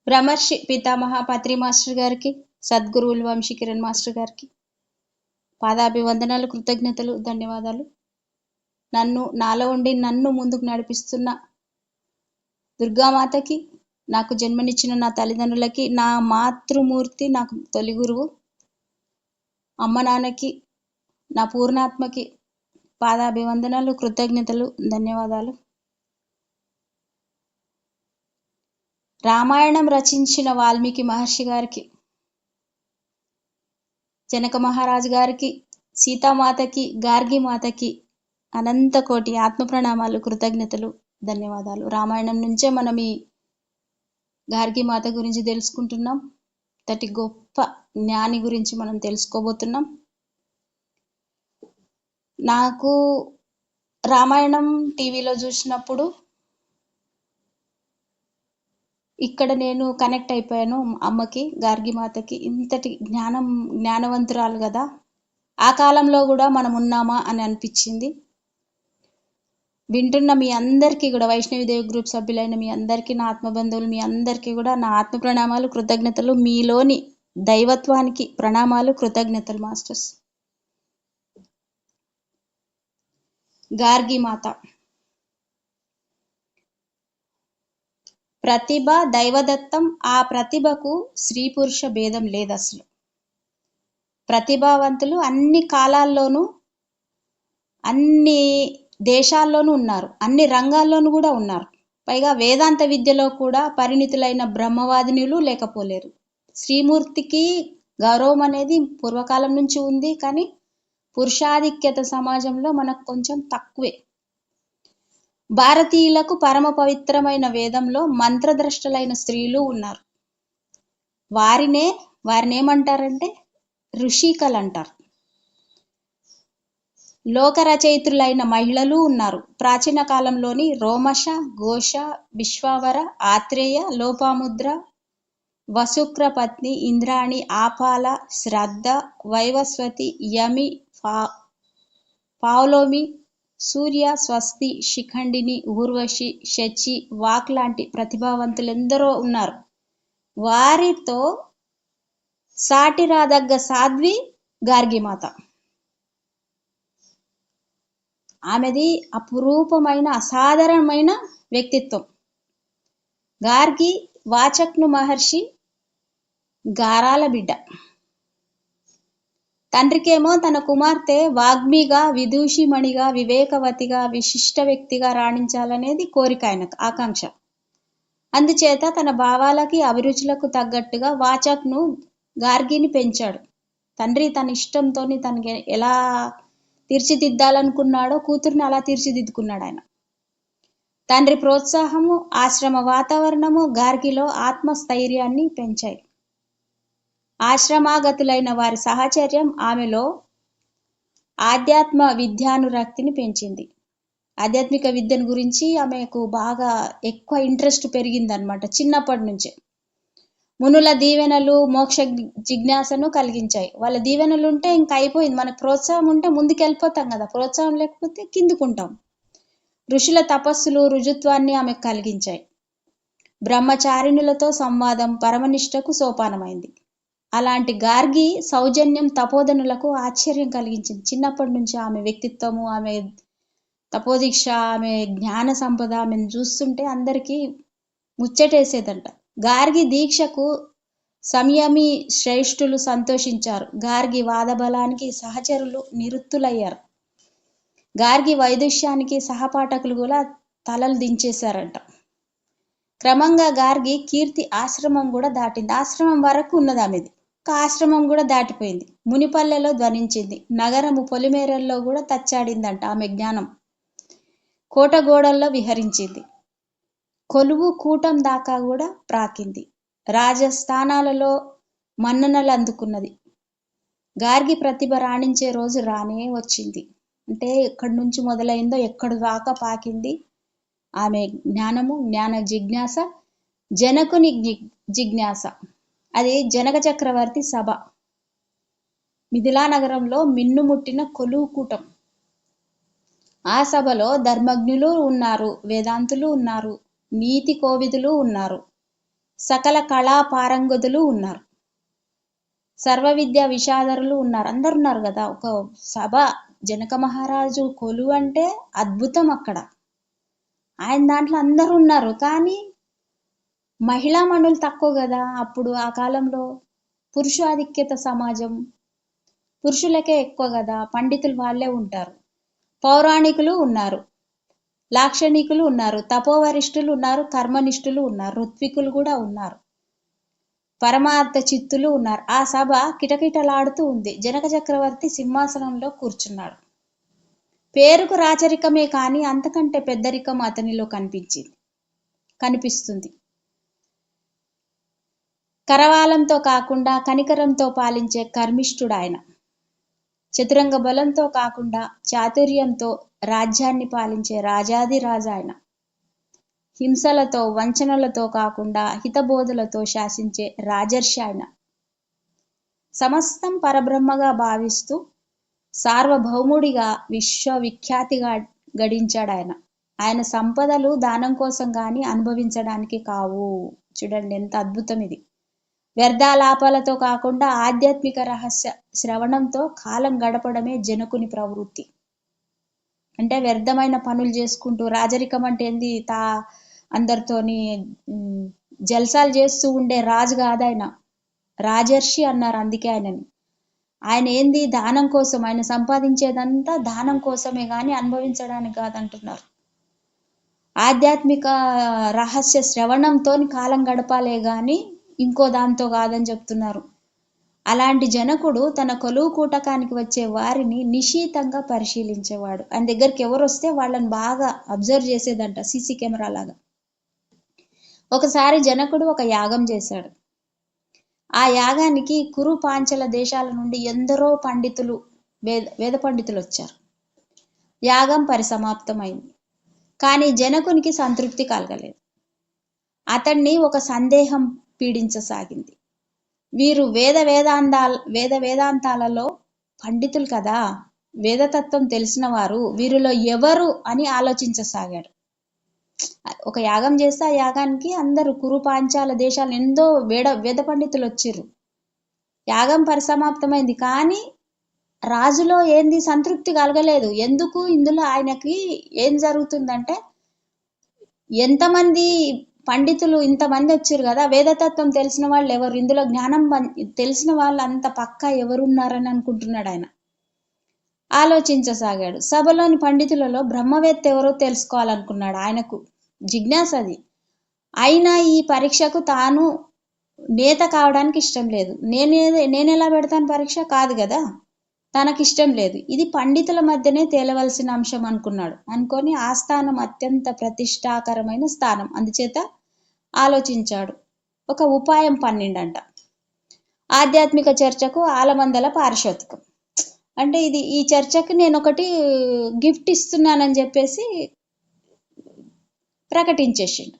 బ్రహ్మర్షి పితామహ పత్రి మాస్టర్ గారికి, సద్గురువులు వంశీ కిరణ్ మాస్టర్ గారికి పాదాభివందనాలు, కృతజ్ఞతలు, ధన్యవాదాలు. నాలో ఉండి నన్ను ముందుకు నడిపిస్తున్న దుర్గామాతకి, నాకు జన్మనిచ్చిన నా తల్లిదండ్రులకి, నా మాతృమూర్తి, నాకు తొలి గురువు అమ్మ నాన్నకి, నా పూర్ణాత్మకి పాదాభివందనాలు, కృతజ్ఞతలు, ధన్యవాదాలు. రామాయణం రచించిన వాల్మీకి మహర్షి గారికి, జనక మహారాజు గారికి, సీతామాతకి, గార్గి మాతకి అనంత కోటి ఆత్మ ప్రణామాలు, కృతజ్ఞతలు, ధన్యవాదాలు. రామాయణం నుంచే మనం ఈ గార్గి మాత గురించి తెలుసుకుంటున్నాం. తటి గొప్ప జ్ఞాని గురించి మనం తెలుసుకోబోతున్నాం. నాకు రామాయణం టీవీలో చూసినప్పుడు ఇక్కడ నేను కనెక్ట్ అయిపోయాను అమ్మకి, గార్గి మాతకి. ఇంతటి జ్ఞానవంతురాలు కదా, ఆ కాలంలో కూడా మనం ఉన్నామా అని అనిపించింది. వింటున్న మీ అందరికీ కూడా, వైష్ణవిదేవి గ్రూప్ సభ్యులైన మీ అందరికీ, నా ఆత్మబంధువులు మీ అందరికీ కూడా నా ఆత్మ ప్రణామాలు, కృతజ్ఞతలు. మీలోని దైవత్వానికి ప్రణామాలు, కృతజ్ఞతలు మాస్టర్స్. గార్గి మాత ప్రతిభ దైవదత్తం. ఆ ప్రతిభకు స్త్రీ పురుష భేదం లేదు. అసలు ప్రతిభావంతులు అన్ని కాలాల్లోనూ, అన్ని దేశాల్లోనూ ఉన్నారు, అన్ని రంగాల్లోనూ కూడా ఉన్నారు. పైగా వేదాంత విద్యలో కూడా పరిణితులైన బ్రహ్మవాదినులు లేకపోలేరు. శ్రీమూర్తికి గౌరవం అనేది పూర్వకాలం నుంచి ఉంది, కానీ పురుషాధిక్యత సమాజంలో మనకు కొంచెం తక్కువే. భారతీయులకు పరమ పవిత్రమైన వేదంలో మంత్రద్రష్టలైన స్త్రీలు ఉన్నారు. వారినేమంటారంటే ఋషికలు అంటారు. లోక రచయిత్రులైన మహిళలు ఉన్నారు. ప్రాచీన కాలంలోని రోమశ, ఘోష, విశ్వావర, ఆత్రేయ, లోపాముద్ర, వసుక్ర పత్ని, ఇంద్రాణి, ఆపాల, శ్రద్ధ, వైవస్వతి, యమి, పావలోమి, సూర్య, స్వస్తి, శిఖండిని, ఊర్వశి, శచి, వాక్ లాంటి ప్రతిభావంతులెందరో ఉన్నారు. వారితో సాటి రాదగ్గ సాధ్వి గార్గిమాత. ఆమెది అపురూపమైన అసాధారణమైన వ్యక్తిత్వం. గార్గి వాచక్ను మహర్షి గారాల బిడ్డ. తండ్రికేమో తన కుమార్తె వాగ్మిగా, విదూషిమణిగా, వివేకవతిగా, విశిష్ట వ్యక్తిగా రాణించాలనేది కోరిక, ఆయనకు ఆకాంక్ష. అందుచేత తన భావాలకి అభిరుచులకు తగ్గట్టుగా వాచక్ను గార్గిని పెంచాడు. తండ్రి తన ఇష్టంతో తనకి ఎలా తీర్చిదిద్దాలనుకున్నాడో కూతుర్ని అలా తీర్చిదిద్దుకున్నాడు ఆయన. తండ్రి ప్రోత్సాహము, ఆశ్రమ వాతావరణము గార్గిలో ఆత్మస్థైర్యాన్ని పెంచాయి. ఆశ్రమాగతులైన వారి సహచర్యం ఆమెలో ఆధ్యాత్మ విద్యానురక్తిని పెంచింది. ఆధ్యాత్మిక విద్యను గురించి ఆమెకు బాగా ఎక్కువ ఇంట్రెస్ట్ పెరిగిందనమాట చిన్నప్పటి నుంచే. మునుల దీవెనలు మోక్ష జిజ్ఞాసను కలిగించాయి. వాళ్ళ దీవెనలు ఉంటే ఇంక అయిపోయింది. మనకు ప్రోత్సాహం ఉంటే ముందుకెళ్ళిపోతాం కదా, ప్రోత్సాహం లేకపోతే కిందుకుంటాం. ఋషుల తపస్సులు రుజుత్వాన్ని ఆమెకు కలిగించాయి. బ్రహ్మచారిణులతో సంవాదం పరమనిష్టకు సోపానమైంది. అలాంటి గార్గి సౌజన్యం తపోధనులకు ఆశ్చర్యం కలిగించింది. చిన్నప్పటి నుంచి ఆమె వ్యక్తిత్వము, ఆమె తపోదీక్ష, ఆమె జ్ఞాన సంపద, ఆమెను చూస్తుంటే అందరికీ ముచ్చటేసేదంట. గార్గి దీక్షకు సంయమి శ్రేష్ఠులు సంతోషించారు. గార్గి వాదబలానికి సహచరులు నిరుత్తులయ్యారు. గార్గి వైదుష్యానికి సహపాఠకులు కూడా తలలు దించేశారంట. క్రమంగా గార్గి కీర్తి ఆశ్రమం కూడా దాటింది. ఆశ్రమం వరకు ఉన్నది ఆమెది, ఆశ్రమం కూడా దాటిపోయింది. మునిపల్లెలో ధ్వనించింది. నగరము పొలిమేరల్లో కూడా తచ్చాడిందంట ఆమె జ్ఞానం. కోటగోడల్లో విహరించింది. కొలువు కూటం దాకా కూడా ప్రాకింది. రాజస్థానాలలో మన్ననలు అందుకున్నది. గార్గి ప్రతిభ రాణించే రోజు రానే వచ్చింది. అంటే ఎక్కడి నుంచి మొదలైందో ఎక్కడి దాకా పాకింది ఆమె జ్ఞానము, జ్ఞాన జిజ్ఞాస, జనకుని జిజ్ఞాస. అది జనక చక్రవర్తి సభ, మిథిలా నగరంలో మిన్నుముట్టిన కొలువు కూటం. ఆ సభలో ధర్మజ్ఞులు ఉన్నారు, వేదాంతులు ఉన్నారు, నీతి కోవిదులు ఉన్నారు, సకల కళా పారంగతులు ఉన్నారు, సర్వ విద్యా విషాదరులు ఉన్నారు, అందరు ఉన్నారు కదా. ఒక సభ, జనక మహారాజు కొలువు అంటే అద్భుతం అక్కడ. ఆయన దాంట్లో అందరూ ఉన్నారు, కానీ మహిళా మనులు తక్కువ కదా. అప్పుడు ఆ కాలంలో పురుషాధిక్యత సమాజం, పురుషులకే ఎక్కువ కదా, పండితులు వాళ్ళే ఉంటారు. పౌరాణికులు ఉన్నారు, లాక్షణికులు ఉన్నారు, తపోవరిష్ఠులు ఉన్నారు, కర్మనిష్ఠులు ఉన్నారు, ఋత్వికులు కూడా ఉన్నారు, పరమార్థ చిత్తులు ఉన్నారు. ఆ సభ కిటకిటలాడుతూ ఉంది. జనక చక్రవర్తి సింహాసనంలో కూర్చున్నాడు. పేరుకు రాచరికమే కానీ అంతకంటే పెద్దరికం అతనిలో కనిపిస్తుంది. కరవాలంతో కాకుండా కనికరంతో పాలించే కర్మిష్ఠుడు ఆయన. చతురంగ బలంతో కాకుండా చాతుర్యంతో రాజ్యాన్ని పాలించే రాజాదిరాజు ఆయన. హింసలతో వంచనలతో కాకుండా హితబోధలతో శాసించే రాజర్షి ఆయన. సమస్తం పరబ్రహ్మగా భావిస్తూ సార్వభౌముడిగా విశ్వవిఖ్యాతిగా గడించాడు ఆయన. ఆయన సంపదలు దానం కోసం గాని అనుభవించడానికి కావు. చూడండి ఎంత అద్భుతం ఇది. వ్యర్థాలాపాలతో కాకుండా ఆధ్యాత్మిక రహస్య శ్రవణంతో కాలం గడపడమే జనకుని ప్రవృత్తి. అంటే వ్యర్థమైన పనులు చేసుకుంటూ, రాజరికం అంటే ఏంది, అందరితోని జల్సాలు చేస్తూ ఉండే రాజు కాదు ఆయన. రాజర్షి అన్నారు అందుకే ఆయనని. ఆయన ఏంది, దానం కోసం, ఆయన సంపాదించేదంతా దానం కోసమే గాని అనుభవించడానికి కాదంటున్నారు. ఆధ్యాత్మిక రహస్య శ్రవణంతో కాలం గడపాలే గాని ఇంకో దాంతో కాదని చెప్తున్నారు. అలాంటి జనకుడు తన కొలువు కూటకానికి వచ్చే వారిని నిశీతంగా పరిశీలించేవాడు. ఆయన దగ్గరికి ఎవరు వస్తే వాళ్ళని బాగా అబ్జర్వ్ చేసేదంట, సీసీ కెమెరా లాగా. ఒకసారి జనకుడు ఒక యాగం చేశాడు. ఆ యాగానికి కురు పాంచల దేశాల నుండి ఎందరో పండితులు, వేద పండితులు వచ్చారు. యాగం పరిసమాప్తమైంది. కానీ జనకునికి సంతృప్తి కలగలేదు. అతన్ని ఒక సందేహం పీడించసాగింది. వీరు వేదాంతాలలో పండితులు కదా, వేదతత్వం తెలిసిన వారు, వీరిలో ఎవరు అని ఆలోచించసాగాడు. ఒక యాగం చేస్తే ఆ యాగానికి అందరూ కురు పాంచాల దేశాలు ఎంతో వేద పండితులు వచ్చిర్రు. యాగం పరిసమాప్తమైంది, కానీ రాజులో ఏంది సంతృప్తి కలగలేదు. ఎందుకు? ఇందులో ఆయనకి ఏం జరుగుతుందంటే, ఎంతమంది పండితులు ఇంతమంది వచ్చారు కదా, వేదతత్వం తెలిసిన వాళ్ళు ఎవరు, ఇందులో జ్ఞానం తెలిసిన వాళ్ళు అంత పక్కా ఎవరున్నారని అనుకుంటున్నాడు ఆయన. ఆలోచించసాగాడు. సభలోని పండితులలో బ్రహ్మవేత్త ఎవరో తెలుసుకోవాలనుకున్నాడు. ఆయనకు జిజ్ఞాస అది. అయినా ఈ పరీక్షకు తాను నేత కావడానికి ఇష్టం లేదు. నేనెలా పెడతాను పరీక్ష, కాదు కదా, తనకిష్టం లేదు. ఇది పండితుల మధ్యనే తేలవలసిన అంశం అనుకొని ఆస్థానం అత్యంత ప్రతిష్టాకరమైన స్థానం, అందుచేత ఆలోచించాడు. ఒక ఉపాయం పన్నిండంట. ఆధ్యాత్మిక చర్చకు ఆలమందల పారిశోధికం. అంటే ఈ చర్చకు నేను ఒకటి గిఫ్ట్ ఇస్తున్నానని చెప్పేసి ప్రకటించేసిండు.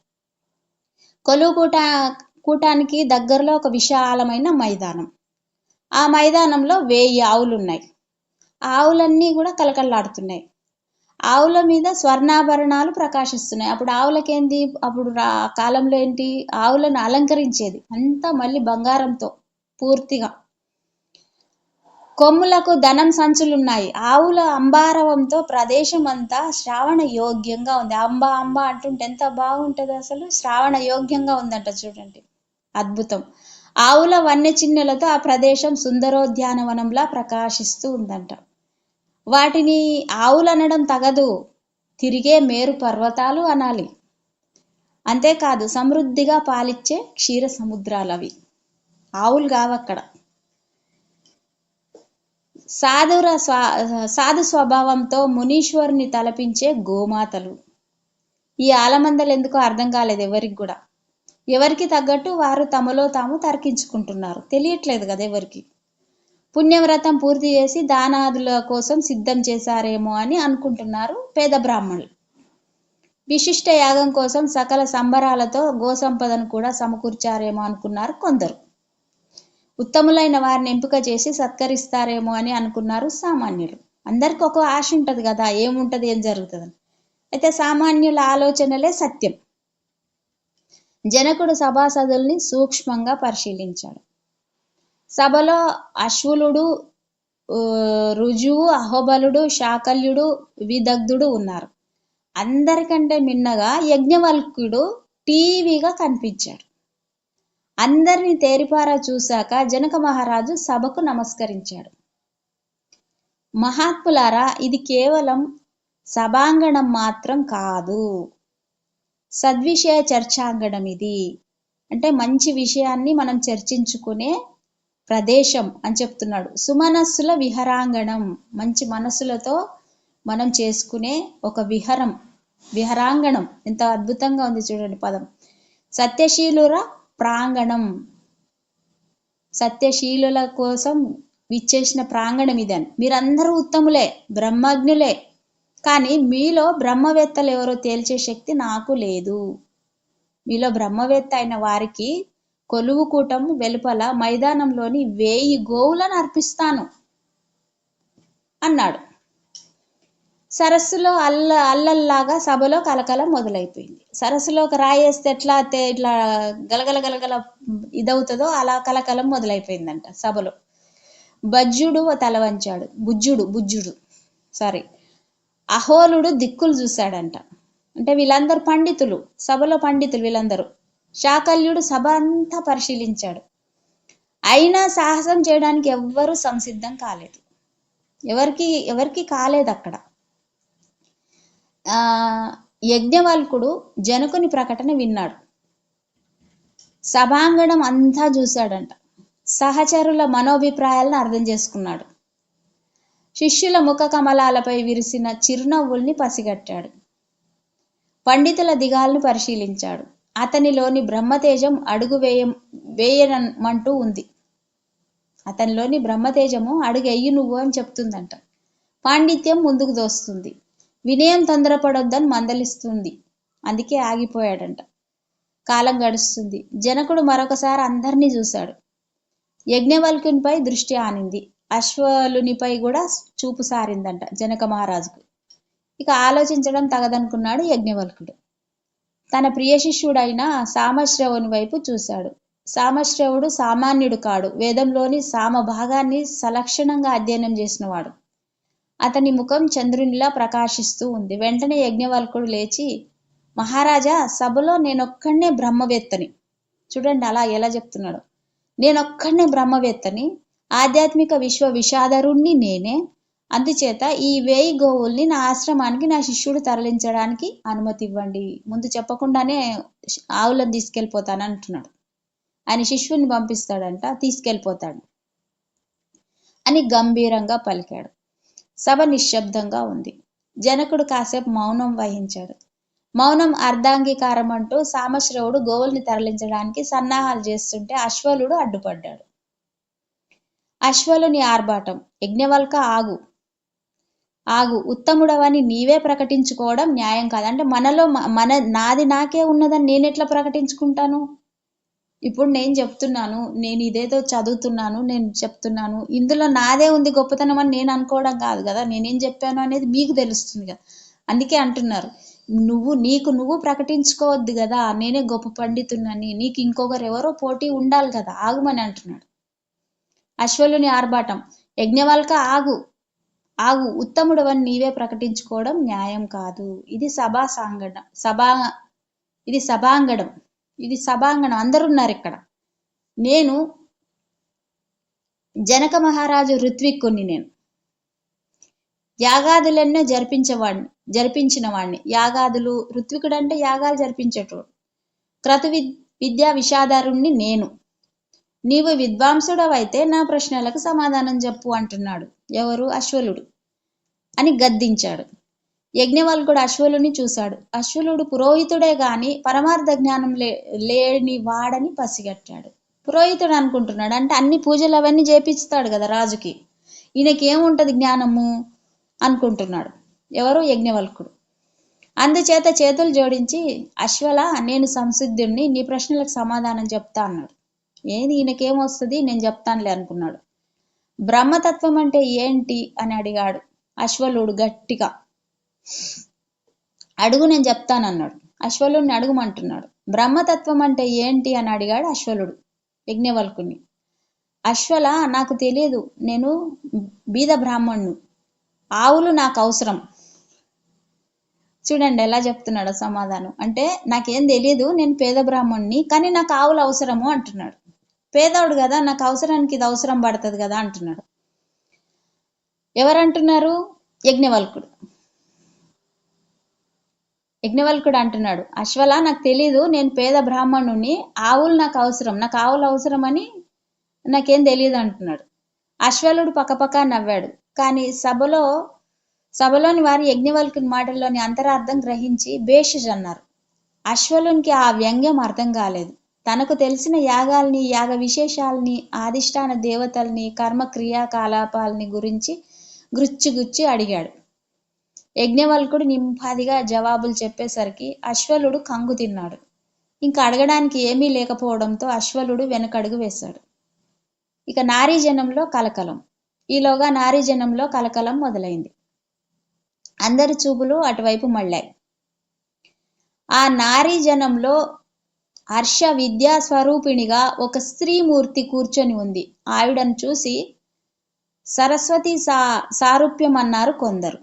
కొలువు కూటానికి దగ్గరలో ఒక విశాలమైన మైదానం. ఆ మైదానంలో 1000 ఆవులున్నాయి. ఆవులన్నీ కూడా కలకల్లాడుతున్నాయి. ఆవుల మీద స్వర్ణాభరణాలు ప్రకాశిస్తున్నాయి. అప్పుడు ఆవులకేంది, అప్పుడు కాలంలో ఏంటి, ఆవులను అలంకరించేది అంతా మళ్ళీ బంగారంతో పూర్తిగా. కొమ్ములకు ధనం సంచులున్నాయి. ఆవుల అంబారవంతో ప్రదేశం అంతా శ్రావణ యోగ్యంగా ఉంది. అంబా అంబా అంటుంటే ఎంత బాగుంటది అసలు, శ్రావణ యోగ్యంగా ఉందంట. చూడండి అద్భుతం. ఆవుల వన్య చిన్నెలతో ఆ ప్రదేశం సుందరోద్యానవనంలా ప్రకాశిస్తూ ఉందంట. వాటిని ఆవులు అనడం తగదు, తిరిగే మేరు పర్వతాలు అనాలి. అంతేకాదు సమృద్ధిగా పాలిచ్చే క్షీర సముద్రాలు అవి, ఆవులు కావక్కడ. సాధు స్వభావంతో మునీశ్వరుని తలపించే గోమాతలు. ఈ ఆలమందలు ఎందుకో అర్థం కాలేదు ఎవరికి కూడా. ఎవరికి తగ్గట్టు వారు తమలో తాము తర్కించుకుంటున్నారు, తెలియట్లేదు కదా ఎవరికి. పుణ్యవ్రతం పూర్తి చేసి దానాదుల కోసం సిద్ధం చేశారేమో అని అనుకుంటున్నారు పేద బ్రాహ్మణులు. విశిష్ట యాగం కోసం సకల సంబరాలతో గోసంపదను కూడా సమకూర్చారేమో అనుకున్నారు కొందరు. ఉత్తములైన వారిని ఎంపిక చేసి సత్కరిస్తారేమో అని అనుకున్నారు సామాన్యులు. అందరికి ఒక ఆశ ఉంటుంది కదా, ఏముంటది, ఏం జరుగుతుందని. అయితే సామాన్యుల ఆలోచనలే సత్యం. జనకుడు సభాసదుల్ని సూక్ష్మంగా పరిశీలించాడు. సభలో అశ్వులుడు, రుజువు, అహోబలుడు, శాకల్యుడు, విదగ్ధుడు ఉన్నారు. అందరికంటే మిన్నగా యజ్ఞవల్క్యుడు టీవీగా కనిపించాడు. అందరినీ తేరిపారా చూశాక జనక మహారాజు సభకు నమస్కరించాడు. మహాత్ములారా, ఇది కేవలం సభాంగణం మాత్రం కాదు, సద్విషయ చర్చాంగణం. ఇది అంటే మంచి విషయాన్ని మనం చర్చించుకునే ప్రదేశం అని చెప్తున్నాడు. సుమనస్సుల విహరాంగణం, మంచి మనస్సులతో మనం చేసుకునే ఒక విహరాంగణం. ఎంత అద్భుతంగా ఉంది చూడండి పదం. సత్యశీలుర ప్రాంగణం, సత్యశీలుల కోసం విచ్చేసిన ప్రాంగణం ఇదని. మీరందరూ ఉత్తములే, బ్రహ్మజ్ఞులే, కానీ మీలో బ్రహ్మవేత్తలు ఎవరో తేల్చే శక్తి నాకు లేదు. మీలో బ్రహ్మవేత్త అయిన వారికి కొలువు కూటం వెలుపల మైదానంలోని 1000 గోవులను అర్పిస్తాను అన్నాడు. సరస్సులో అల్లల్లాగా సభలో కలకలం మొదలైపోయింది. సరస్సులో ఒక రాయేస్తే ఎట్లా ఇట్లా గలగల గలగల ఇదవుతుందో అలా కలకలం మొదలైపోయిందంట సభలో. బుజ్జుడు తల వంచాడు. బుజ్జుడు సారీ అహోలుడు దిక్కులు చూశాడంట. అంటే వీళ్ళందరూ పండితులు, సభలో పండితులు వీళ్ళందరూ. శాకల్యుడు సభ అంతా పరిశీలించాడు. అయినా సాహసం చేయడానికి ఎవ్వరూ సంసిద్ధం కాలేదు. ఎవరికి కాలేదు అక్కడ. యజ్ఞవల్కుడు జనకుని ప్రకటన విన్నాడు. సభాంగణం అంతా చూశాడంట. సహచరుల మనోభిప్రాయాలను అర్థం చేసుకున్నాడు. శిష్యుల ముఖ కమలాలపై విరిసిన చిరునవ్వుల్ని పసిగట్టాడు. పండితుల దిగాలను పరిశీలించాడు. అతనిలోని బ్రహ్మతేజం అడుగు వేయమంటూ ఉంది. అతనిలోని బ్రహ్మతేజము అడుగెయ్యి నువ్వు అని చెప్తుందంట. పాండిత్యం ముందుకు దోస్తుంది. వినయం తొందరపడొద్దని మందలిస్తుంది. అందుకే ఆగిపోయాడంట. కాలం గడుస్తుంది. జనకుడు మరొకసారి అందరినీ చూశాడు. యజ్ఞవల్కునిపై దృష్టి ఆనింది. అశ్వలునిపై కూడా చూపు సారిందంట జనక మహారాజుకు. ఇక ఆలోచించడం తగదనుకున్నాడు యజ్ఞవల్కుడు. తన ప్రియ శిష్యుడైన సామశ్రవుని వైపు చూశాడు. సామశ్రవుడు సామాన్యుడు కాడు. వేదంలోని సామ భాగాన్ని సలక్షణంగా అధ్యయనం చేసినవాడు. అతని ముఖం చంద్రునిలా ప్రకాశిస్తూ ఉంది. వెంటనే యజ్ఞవల్కుడు లేచి, మహారాజా, సభలో నేనొక్కడే బ్రహ్మవేత్తని. చూడండి అలా ఎలా చెప్తున్నాడు. నేనొక్కడే బ్రహ్మవేత్తని, ఆధ్యాత్మిక విశ్వ విషాదరుణ్ణి నేనే. అందుచేత ఈ 1000 గోవుల్ని నా ఆశ్రమానికి నా శిష్యుడు తరలించడానికి అనుమతి ఇవ్వండి. ముందు చెప్పకుండానే ఆవులను తీసుకెళ్ళిపోతాను అంటున్నాడు. ఆయన శిష్యుని పంపిస్తాడంట, తీసుకెళ్ళిపోతాడు అని గంభీరంగా పలికాడు. సభ నిశ్శబ్దంగా ఉంది. జనకుడు కాసేపు మౌనం వహించాడు. మౌనం అర్ధాంగీకారం అంటూ సామశ్రవుడు గోవుల్ని తరలించడానికి సన్నాహాలు చేస్తుంటే అశ్వలుడు అడ్డుపడ్డాడు. అశ్వలుని ఆర్భాటం, యజ్ఞవల్క ఆగు, ఉత్తముడవని నీవే ప్రకటించుకోవడం న్యాయం కాదు. అంటే మనలో నాది నాకే ఉన్నదని నేనెట్లా ప్రకటించుకుంటాను? ఇప్పుడు నేను చెప్తున్నాను, నేను ఇదేదో చదువుతున్నాను, నేను చెప్తున్నాను, ఇందులో నాదే ఉంది గొప్పతనం అని నేను అనుకోవడం కాదు కదా. నేనేం చెప్పాను అనేది మీకు తెలుస్తుంది కదా. అందుకే అంటున్నారు, నీకు నువ్వు ప్రకటించుకోవద్దు కదా, నేనే గొప్ప పండితున్నని, నీకు ఇంకొకరు ఎవరో పోటీ ఉండాలి కదా, ఆగుమని అంటున్నాడు. అశ్వలుని ఆర్భాటం, యజ్ఞవల్క ఆగు, ఉత్తముడవని నీవే ప్రకటించుకోవడం న్యాయం కాదు. ఇది సభాంగణం, అందరున్నారు ఇక్కడ. నేను జనక మహారాజు ఋత్విక్కుని, నేను యాగాదులెన్నో జరిపించిన వాడిని. యాగాదులు, ఋత్వికుడు అంటే యాగాలు జరిపించేటోడు. క్రతు విద్యా విషాదారుణ్ణి నేను. నీవు విద్వాంసుడవైతే నా ప్రశ్నలకు సమాధానం చెప్పు అంటున్నాడు. ఎవరు? అశ్వలుడు అని గద్దించాడు. యజ్ఞవల్కుడు అశ్వలుని చూశాడు. అశ్వలుడు పురోహితుడే గాని పరమార్థ జ్ఞానం లేని వాడని పసిగట్టాడు. పురోహితుడు అనుకుంటున్నాడు, అంటే అన్ని పూజలు అవన్నీ చేపిస్తాడు కదా రాజుకి, ఈయనకేముంటది జ్ఞానము అనుకుంటున్నాడు. ఎవరు? యజ్ఞవల్కుడు. అందుచేత చేతులు జోడించి, అశ్వల, నేను సంసిద్ధుణ్ణి, నీ ప్రశ్నలకు సమాధానం చెప్తా అన్నాడు. ఏది ఈయనకేమొస్తుంది, నేను చెప్తానులే అనుకున్నాడు. బ్రహ్మతత్వం అంటే ఏంటి అని అడిగాడు అశ్వలుడు గట్టిగా. అడుగు, నేను చెప్తానన్నాడు. అశ్వలుడిని అడుగుమంటున్నాడు. బ్రహ్మతత్వం అంటే ఏంటి అని అడిగాడు అశ్వలుడు యజ్ఞవల్కుని. అశ్వల, నాకు తెలియదు, నేను బీద బ్రాహ్మణ్ణు, ఆవులు నాకు అవసరం. చూడండి ఎలా చెప్తున్నాడు సమాధానం. అంటే నాకేం తెలియదు, నేను పేద బ్రాహ్మణ్ణి, కానీ నాకు ఆవులు అవసరము అంటున్నాడు. పేదవాడు కదా, నాకు అవసరానికి ఇది అవసరం పడుతుంది కదా అంటున్నాడు. ఎవరంటున్నారు? యజ్ఞవల్కుడు. యజ్ఞవల్కుడు అంటున్నాడు, అశ్వల నాకు తెలీదు, నేను పేద బ్రాహ్మణుని, ఆవులు నాకు అవసరం, నాకు ఆవులు అవసరమని నాకేం తెలియదు అంటున్నాడు. అశ్వలుడు పక్కపక్క నవ్వాడు. కానీ సభలోని వారి యజ్ఞవల్కుని మాటల్లోని అంతరార్థం గ్రహించి బేషజ్ అన్నారు. అశ్వలునికి ఆ వ్యంగ్యం అర్థం కాలేదు. తనకు తెలిసిన యాగాల్ని, యాగ విశేషాలని, ఆదిష్టాన దేవతల్ని, కర్మ క్రియాకలాపాలని గురించి గుచ్చి అడిగాడు. యజ్ఞవల్కుడు నింపాదిగా జవాబులు చెప్పేసరికి అశ్వలుడు కంగు తిన్నాడు. ఇంకా అడగడానికి ఏమీ లేకపోవడంతో అశ్వలుడు వెనకడుగు వేశాడు. ఇక నారీజనంలో కలకలం. ఈలోగా నారీజనంలో కలకలం మొదలైంది. అందరి చూపులు అటువైపు మళ్ళాయి. ఆ నారీజనంలో హర్ష విద్యా స్వరూపిణిగా ఒక స్త్రీమూర్తి కూర్చొని ఉంది. ఆవిడను చూసి సరస్వతి సారూప్యం అన్నారు కొందరు.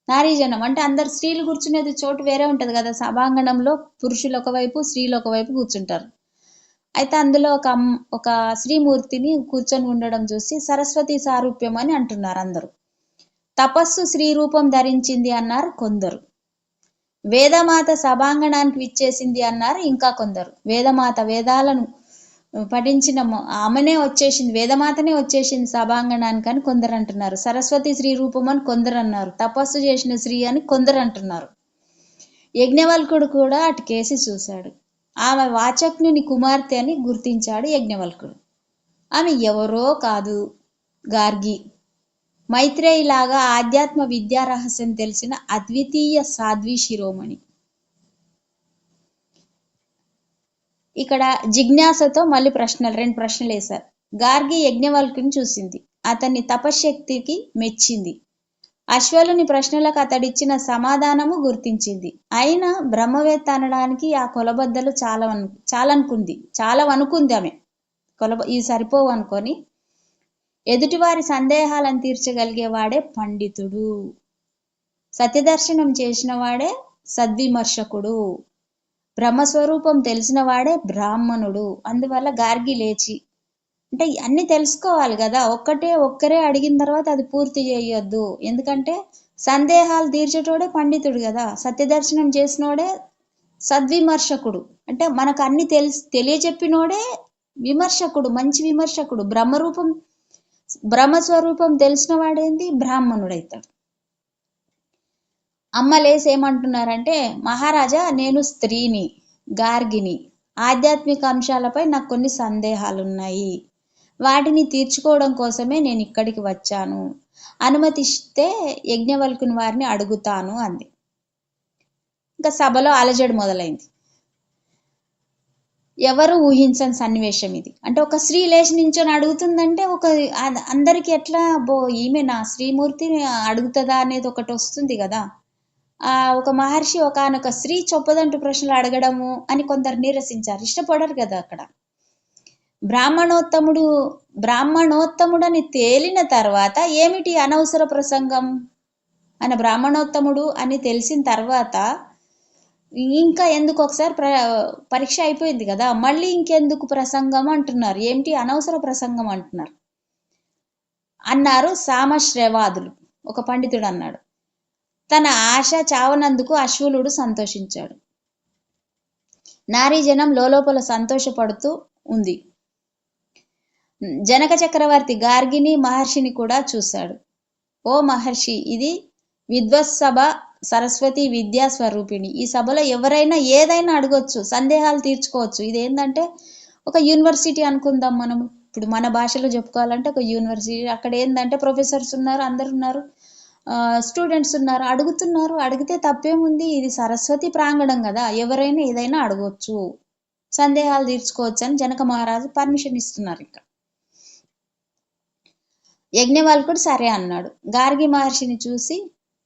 నారీజనం అంటే అందరు స్త్రీలు కూర్చునేది చోటు వేరే ఉంటది కదా, సభాంగణంలో పురుషులు ఒకవైపు, స్త్రీలు ఒకవైపు కూర్చుంటారు. అయితే అందులో ఒక శ్రీమూర్తిని కూర్చొని ఉండడం చూసి సరస్వతి సారూప్యం అని అంటున్నారు అందరూ. తపస్సు శ్రీ రూపం ధరించింది అన్నారు కొందరు. వేదమాత సభాంగణానికి విచ్చేసింది అన్నారు ఇంకా కొందరు. వేదమాత వేదాలను పఠించిన ఆమెనే వచ్చేసింది, వేదమాతనే వచ్చేసింది సభాంగణానికి అని కొందరు అంటున్నారు. సరస్వతి శ్రీ రూపం అని కొందరు అన్నారు. తపస్సు చేసిన శ్రీ అని కొందరు అంటున్నారు. యజ్ఞవల్కుడు కూడా అటు కేసి చూశాడు. ఆమె వాచక్నుని కుమార్తె అని గుర్తించాడు యజ్ఞవల్కుడు. ఆమె ఎవరో కాదు, గార్గి. మైత్రేయిలాగా ఆధ్యాత్మ విద్యా రహస్యం తెలిసిన అద్వితీయ సాధ్వి శిరోమణి. ఇక్కడ జిజ్ఞాసతో మళ్ళీ రెండు ప్రశ్నలు వేశారు. గార్గి యజ్ఞవల్కుని చూసింది, అతన్ని తపశ్శక్తికి మెచ్చింది. అశ్వలుని ప్రశ్నలకు అతడిచ్చిన సమాధానము గుర్తించింది. అయినా బ్రహ్మవేత్త అనడానికి ఆ కొలబద్దలు చాలవనుకుంది ఆమె. ఇవి సరిపోవు అనుకొని ఎదుటివారి సందేహాలను తీర్చగలిగేవాడే పండితుడు, సత్యదర్శనం చేసిన వాడే సద్విమర్శకుడు, బ్రహ్మస్వరూపం తెలిసిన వాడే బ్రాహ్మణుడు. అందువల్ల గార్గి లేచి, అంటే అన్ని తెలుసుకోవాలి కదా, ఒక్కరే అడిగిన తర్వాత అది పూర్తి చేయొద్దు. ఎందుకంటే సందేహాలు తీర్చేటోడే పండితుడు కదా, సత్యదర్శనం చేసినోడే సద్విమర్శకుడు. అంటే మనకు అన్ని తెలియజెప్పినోడే విమర్శకుడు, మంచి విమర్శకుడు. బ్రహ్మస్వరూపం తెలిసిన వాడేంది బ్రాహ్మణుడైతాడు. అమ్మ లేసి ఏమంటున్నారంటే, మహారాజా, నేను స్త్రీని, గార్గిని. ఆధ్యాత్మిక అంశాలపై నాకు కొన్ని సందేహాలున్నాయి. వాటిని తీర్చుకోవడం కోసమే నేను ఇక్కడికి వచ్చాను. అనుమతిస్తే యజ్ఞవల్కుని వారిని అడుగుతాను అంది. ఇంకా సభలో అలజడి మొదలైంది. ఎవరు ఊహించని సన్నివేశం ఇది. అంటే ఒక స్త్రీ లేచి నించొని అడుగుతుందంటే అందరికి ఎట్లా ఈమె నా శ్రీమూర్తిని అడుగుతుందా అనేది ఒకటి వస్తుంది కదా. ఒక మహర్షి ఒకనొక స్త్రీ చొప్పదంటు ప్రశ్నలు అడగడము అని కొందరు నిరసించారు, ఇష్టపడరు కదా. అక్కడ బ్రాహ్మణోత్తముడని తేలిన తర్వాత ఏమిటి అనవసర ప్రసంగం అని, బ్రాహ్మణోత్తముడు అని తెలిసిన తర్వాత ఇంకా ఎందుకు, ఒకసారి పరీక్ష అయిపోయింది కదా, మళ్ళీ ఇంకెందుకు ప్రసంగం అంటున్నారు. ఏమిటి అనవసర ప్రసంగం అన్నారు సామశ్రవాదులు. ఒక పండితుడు అన్నాడు. తన ఆశ చావనందుకు అశ్వలుడు సంతోషించాడు. నారీజనం లోపల సంతోషపడుతూ ఉంది. జనక చక్రవర్తి గార్గిని మహర్షిని కూడా చూశాడు. ఓ మహర్షి, ఇది విద్వత్సభ, సరస్వతి విద్యా స్వరూపిణి. ఈ సభలో ఎవరైనా ఏదైనా అడగొచ్చు, సందేహాలు తీర్చుకోవచ్చు. ఇదేంటంటే ఒక యూనివర్సిటీ అనుకుందాం మనం. ఇప్పుడు మన భాషలో చెప్పుకోవాలంటే ఒక యూనివర్సిటీ. అక్కడ ఏంటంటే ప్రొఫెసర్స్ ఉన్నారు, అందరు ఉన్నారు, స్టూడెంట్స్ ఉన్నారు, అడుగుతున్నారు. అడిగితే తప్పేముంది, ఇది సరస్వతి ప్రాంగణం కదా, ఎవరైనా ఏదైనా అడగొచ్చు, సందేహాలు తీర్చుకోవచ్చు అని జనక మహారాజు పర్మిషన్ ఇస్తున్నారు. ఇక్కడ యజ్ఞవల్కుడు సరే అన్నాడు. గార్గి మహర్షిని చూసి,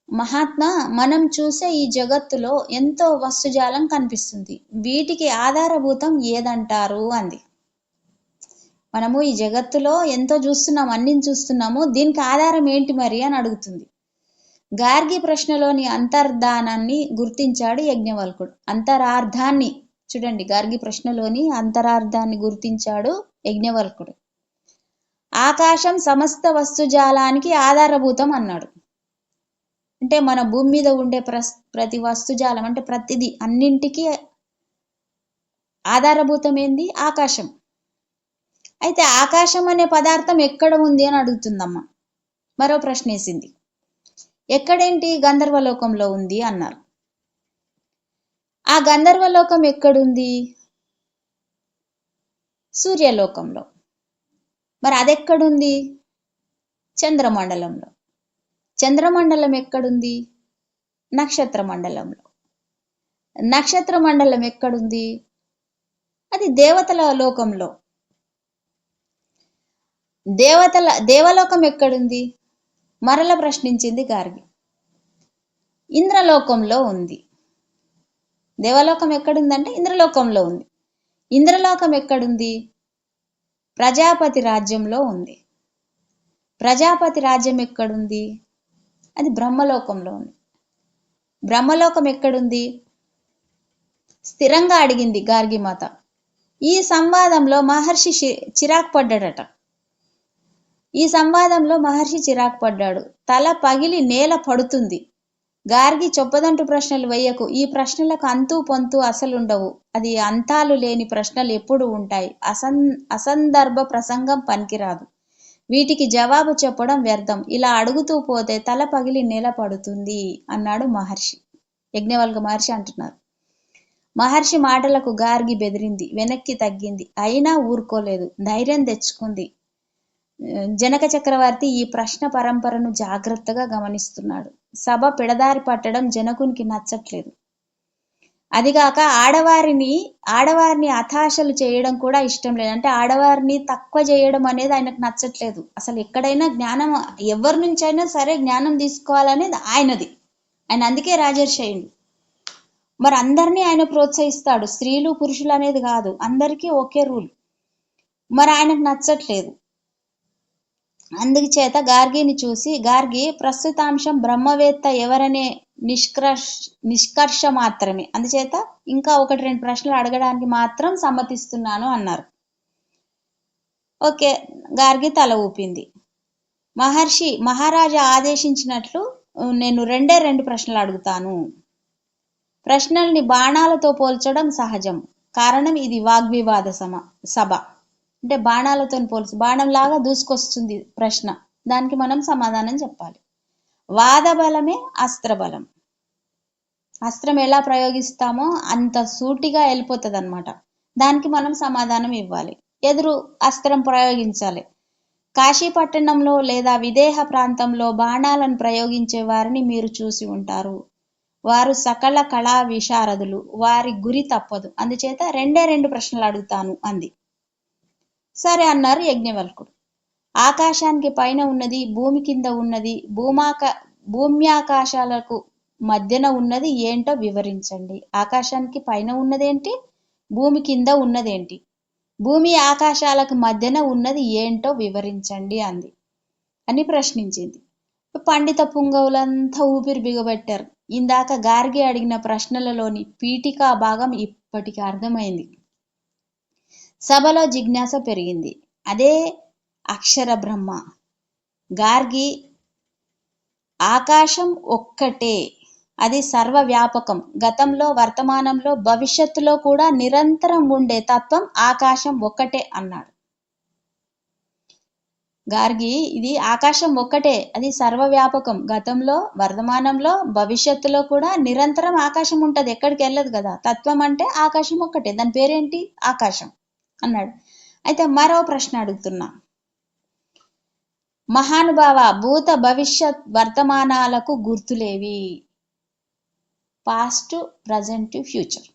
మహాత్మా, మనం చూసే ఈ జగత్తులో ఎంతో వస్తుజాలం కనిపిస్తుంది. వీటికి ఆధారభూతం ఏదంటారు అంది. మనము ఈ జగత్తులో ఎంతో చూస్తున్నాము, అన్ని చూస్తున్నాము, దీనికి ఆధారం ఏంటి మరి అని అడుగుతుంది. గార్గి ప్రశ్నలోని అంతర్ధానాన్ని గుర్తించాడు యజ్ఞవల్కుడు. అంతరార్థాన్ని చూడండి, గార్గి ప్రశ్నలోని అంతరార్థాన్ని గుర్తించాడు యజ్ఞవల్కుడు. ఆకాశం సమస్త వస్తుజాలానికి ఆధారభూతం అన్నాడు. అంటే మన భూమి మీద ఉండే ప్రతి వస్తుజాలం అంటే ప్రతిదీ, అన్నింటికి ఆధారభూతం ఏంది? ఆకాశం. అయితే ఆకాశం అనే పదార్థం ఎక్కడ ఉంది అని అడుగుతుందమ్మ. మరో ప్రశ్న వేసింది. ఎక్కడేంటి? గంధర్వలోకంలో ఉంది అన్నారు. ఆ గంధర్వలోకం ఎక్కడుంది? సూర్యలోకంలో. మరి అదెక్కడుంది? చంద్రమండలంలో. చంద్రమండలం ఎక్కడుంది? నక్షత్ర మండలంలో. నక్షత్ర మండలం ఎక్కడుంది? అది దేవతల లోకంలో. దేవలోకం ఎక్కడుంది? మరల ప్రశ్నించింది గార్గి. ఇంద్రలోకంలో ఉంది. దేవలోకం ఎక్కడుందంటే ఇంద్రలోకంలో ఉంది. ఇంద్రలోకం ఎక్కడుంది? ప్రజాపతి రాజ్యంలో ఉంది. ప్రజాపతి రాజ్యం ఎక్కడుంది? అది బ్రహ్మలోకంలో ఉంది. బ్రహ్మలోకం ఎక్కడుంది? స్థిరంగా అడిగింది గార్గిమాత. ఈ సంవాదంలో మహర్షి చిరాకు పడ్డాడట. ఈ సంవాదంలో మహర్షి చిరాకు పడ్డాడు. తల పగిలి నేల పడుతుంది. గార్గి చొప్పదంటు ప్రశ్నలు వేయకు. ఈ ప్రశ్నలకు అంతూ పొంతూ అసలుండవు. అది అంతాలు లేని ప్రశ్నలు ఎప్పుడు ఉంటాయి. అసందర్భ ప్రసంగం పనికిరాదు. వీటికి జవాబు చెప్పడం వ్యర్థం. ఇలా అడుగుతూ పోతే తల పగిలి నేల పడుతుంది అన్నాడు మహర్షి. యజ్ఞవల్క మహర్షి అంటున్నారు. మహర్షి మాటలకు గార్గి బెదిరింది, వెనక్కి తగ్గింది. అయినా ఊరుకోలేదు, ధైర్యం తెచ్చుకుంది. జనక చక్రవర్తి ఈ ప్రశ్న పరంపరను జాగ్రత్తగా గమనిస్తున్నాడు. సభ పెడదారి పట్టడం జనకునికి నచ్చట్లేదు. అదిగాక ఆడవారిని హతాశలు చేయడం కూడా ఇష్టం లేదు. అంటే ఆడవారిని తక్కువ చేయడం అనేది ఆయనకు నచ్చట్లేదు. అసలు ఎక్కడైనా జ్ఞానం ఎవరి నుంచి అయినా సరే జ్ఞానం తీసుకోవాలనేది ఆయనది. ఆయన అందుకే రాజర్షి అయ్యిండు. మరి అందరినీ ఆయన ప్రోత్సహిస్తాడు. స్త్రీలు పురుషులు అనేది కాదు, అందరికీ ఒకే రూల్. మరి ఆయనకు నచ్చట్లేదు. అందుచేత గార్గిని చూసి, గార్గి ప్రస్తుతాంశం బ్రహ్మవేత్త ఎవరనే నిష్కర్ష మాత్రమే, అందుచేత ఇంకా 1-2 ప్రశ్నలు అడగడానికి మాత్రం సమ్మతిస్తున్నాను అన్నారు. ఓకే, గార్గి తల ఊపింది. మహారాజా ఆదేశించినట్లు నేను 2 ప్రశ్నలు అడుగుతాను. ప్రశ్నల్ని బాణాలతో పోల్చడం సహజం. కారణం ఇది వాగ్వివాద సభ. అంటే బాణాలతో పోల్చి, బాణంలాగా దూసుకొస్తుంది ప్రశ్న, దానికి మనం సమాధానం చెప్పాలి. వాదబలమే అస్త్రబలం. అస్త్రం ఎలా ప్రయోగిస్తామో అంత సూటిగా వెళ్ళిపోతుంది అనమాట. దానికి మనం సమాధానం ఇవ్వాలి. ఎదురు అస్త్రం ప్రయోగించాలి. కాశీపట్టణంలో లేదా విదేహ ప్రాంతంలో బాణాలను ప్రయోగించే వారిని మీరు చూసి ఉంటారు. వారు సకల కళా విశారదులు. వారి గురి తప్పదు. అందుచేత 2 ప్రశ్నలు అడుగుతాను అంది. సరే అన్నారు యజ్ఞవల్కుడు. ఆకాశానికి పైన ఉన్నది, భూమి కింద ఉన్నది, భూమ్యాకాశాలకు మధ్యన ఉన్నది ఏంటో వివరించండి. ఆకాశానికి పైన ఉన్నదేంటి? భూమి కింద ఉన్నదేంటి? భూమి ఆకాశాలకు మధ్యన ఉన్నది ఏంటో వివరించండి అంది అని ప్రశ్నించింది. పండిత పుంగవులంతా ఊపిరి బిగబెట్టారు. ఇందాక గార్గి అడిగిన ప్రశ్నలలోని పీఠికా భాగం ఇప్పటికి అర్థమైంది. సభలో జిజ్ఞాస పెరిగింది. అదే అక్షర బ్రహ్మ. గార్గి, ఆకాశం ఒక్కటే, అది సర్వవ్యాపకం. గతంలో, వర్తమానంలో, భవిష్యత్తులో కూడా నిరంతరం ఉండే తత్వం ఆకాశం ఒక్కటే అన్నాడు. గార్గి, ఇది ఆకాశం ఒక్కటే, అది సర్వవ్యాపకం. గతంలో, వర్తమానంలో, భవిష్యత్తులో కూడా నిరంతరం ఆకాశం ఉంటది, ఎక్కడికి వెళ్ళదు కదా. తత్వం అంటే ఆకాశం ఒక్కటే, దాని పేరేంటి? ఆకాశం అన్నాడు. అయితే మరో ప్రశ్న అడుగుతున్నా. మహానుభావ, భూత భవిష్యత్ వర్తమానాలకు గుర్తులేవి? Past, present, future.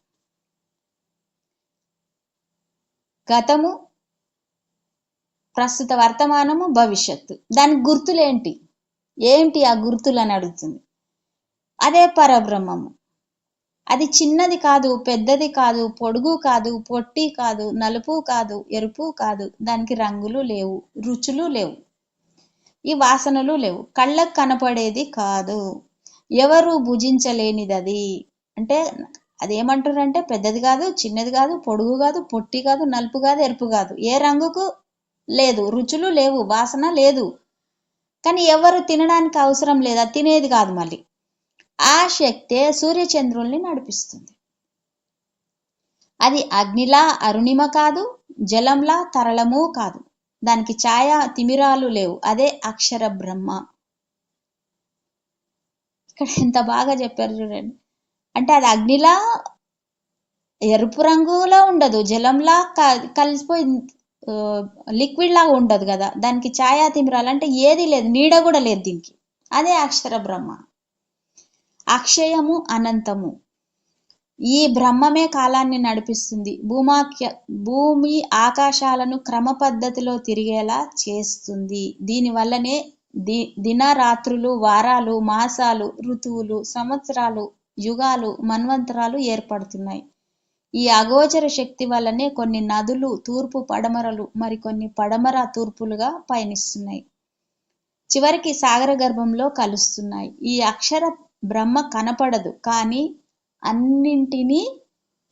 గతము, ప్రస్తుత వర్తమానము, భవిష్యత్తు. దానికి గుర్తులేంటి? ఏంటి ఆ గుర్తులు అని అడుగుతుంది. అదే పరబ్రహ్మము. అది చిన్నది కాదు, పెద్దది కాదు, పొడుగు కాదు, పొట్టి కాదు, నలుపు కాదు, ఎరుపు కాదు. దానికి రంగులు లేవు, రుచులు లేవు, ఈ వాసనలు లేవు, కళ్ళకు కనపడేది కాదు, ఎవరు భుజించలేనిదది. అంటే అదేమంటారంటే పెద్దది కాదు, చిన్నది కాదు, పొడుగు కాదు, పొట్టి కాదు, నలుపు కాదు, ఎరుపు కాదు, ఏ రంగుకు లేదు, రుచులు లేవు, వాసన లేదు. కానీ ఎవరు తినడానికి అవసరం లేదా, తినేది కాదు. మళ్ళీ ఆ శక్తే సూర్యచంద్రుల్ని నడిపిస్తుంది. అది అగ్నిలా అరుణిమ కాదు, జలంలా తరళము కాదు, దానికి ఛాయ తిమిరాలు లేవు, అదే అక్షర బ్రహ్మ. ఇక్కడ ఎంత బాగా చెప్పారు చూడండి. అంటే అది అగ్నిలా ఎరుపు రంగులో ఉండదు, జలంలా కలిసిపోయి లిక్విడ్ లాగా ఉండదు కదా, దానికి ఛాయా తిమిరాలు అంటే ఏది లేదు, నీడ కూడా లేదు దీనికి. అదే అక్షర బ్రహ్మ. అక్షయము అనంతము. ఈ బ్రహ్మమే కాలాన్ని నడిపిస్తుంది, భూమి ఆకాశాలను క్రమ పద్ధతిలో తిరిగేలా చేస్తుంది. దీనివల్లనే దినరాత్రులు, వారాలు, మాసాలు, ఋతువులు, సంవత్సరాలు, యుగాలు, మన్వంతరాలు ఏర్పడుతున్నాయి. ఈ అగోచర శక్తి వల్లనే కొన్ని నదులు తూర్పు పడమరలు, మరికొన్ని పడమర తూర్పులుగా పయనిస్తున్నాయి, చివరికి సాగర గర్భంలో కలుస్తున్నాయి. ఈ అక్షర బ్రహ్మ కనపడదు, కానీ అన్నింటినీ